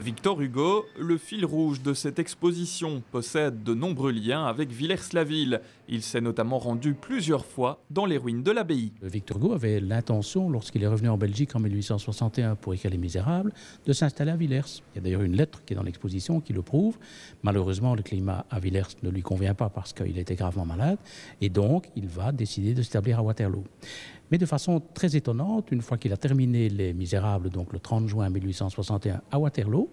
Victor Hugo, le fil rouge de cette exposition, possède de nombreux liens avec Villers-la-Ville. Il s'est notamment rendu plusieurs fois dans les ruines de l'abbaye. Victor Hugo avait l'intention, lorsqu'il est revenu en Belgique en 1861 pour écrire Les Misérables, de s'installer à Villers. Il y a d'ailleurs une lettre qui est dans l'exposition qui le prouve. Malheureusement, le climat à Villers ne lui convient pas parce qu'il était gravement malade. Et donc, il va décider de s'établir à Waterloo. Mais de façon très étonnante, une fois qu'il a terminé Les Misérables, donc le 30 juin 1861 à Waterloo,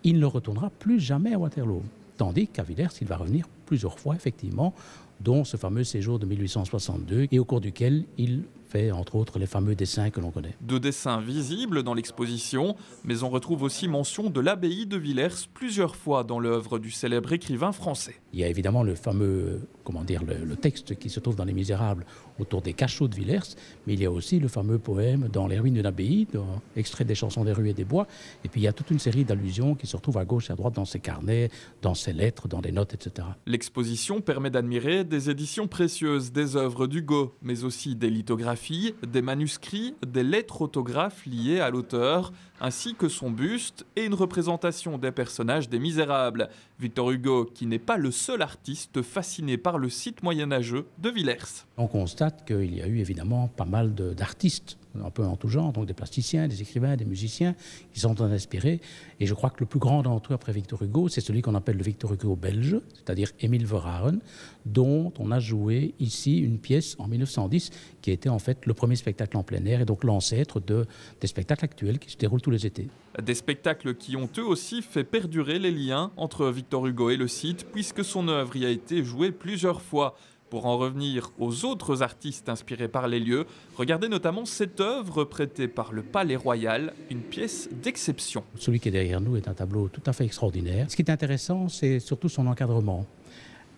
il ne retournera plus jamais à Waterloo. Tandis qu'à Villers, il va revenir plusieurs fois, effectivement, dont ce fameux séjour de 1862, et au cours duquel il fait, entre autres, les fameux dessins que l'on connaît. Deux dessins visibles dans l'exposition, mais on retrouve aussi mention de l'abbaye de Villers plusieurs fois dans l'œuvre du célèbre écrivain français. Il y a évidemment le fameux, le texte qui se trouve dans Les Misérables autour des cachots de Villers, mais il y a aussi le fameux poème Dans les ruines d'une abbaye, extrait des chansons des rues et des bois, et puis il y a toute une série d'allusions qui se retrouvent à gauche et à droite dans ses carnets, dans ses lettres, dans des notes, etc. L'exposition permet d'admirer des éditions précieuses des œuvres d'Hugo, mais aussi des lithographies, des manuscrits, des lettres autographes liées à l'auteur, ainsi que son buste et une représentation des personnages des Misérables. Victor Hugo, qui n'est pas le seul artiste fasciné par le site moyenâgeux de Villers. On constate qu'il y a eu évidemment pas mal d'artistes, un peu en tout genre, donc des plasticiens, des écrivains, des musiciens qui sont inspirés. Et je crois que le plus grand d'entre eux après Victor Hugo, c'est celui qu'on appelle le Victor Hugo belge, c'est-à-dire Émile Verhaeren, dont on a joué ici une pièce en 1910 qui était en fait le premier spectacle en plein air et donc l'ancêtre des spectacles actuels qui se déroulent tous les étés. Des spectacles qui ont eux aussi fait perdurer les liens entre Victor Hugo et le site, puisque son œuvre y a été jouée plusieurs fois. Pour en revenir aux autres artistes inspirés par les lieux, regardez notamment cette œuvre prêtée par le Palais Royal, une pièce d'exception. Celui qui est derrière nous est un tableau tout à fait extraordinaire. Ce qui est intéressant, c'est surtout son encadrement.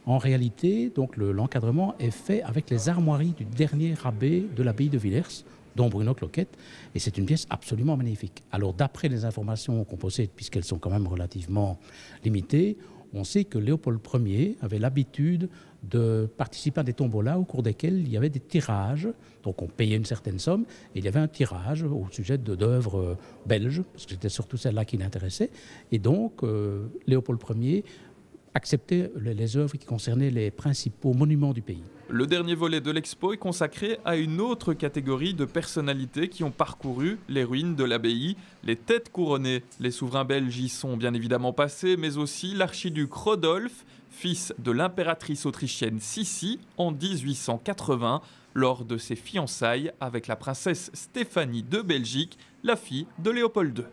En réalité, donc l'encadrement est fait avec les armoiries du dernier abbé de l'abbaye de Villers, dont Bruno Cloquet, et c'est une pièce absolument magnifique. Alors d'après les informations qu'on possède, puisqu'elles sont quand même relativement limitées, on sait que Léopold Ier avait l'habitude de participer à des tombolas au cours desquels il y avait des tirages. Donc on payait une certaine somme et il y avait un tirage au sujet d'œuvres belges, parce que c'était surtout celle-là qui l'intéressait. Et donc Léopold Ier acceptait les œuvres qui concernaient les principaux monuments du pays. Le dernier volet de l'expo est consacré à une autre catégorie de personnalités qui ont parcouru les ruines de l'abbaye, les têtes couronnées. Les souverains belges y sont bien évidemment passés, mais aussi l'archiduc Rodolphe, fils de l'impératrice autrichienne Sissi, en 1880, lors de ses fiançailles avec la princesse Stéphanie de Belgique, la fille de Léopold II.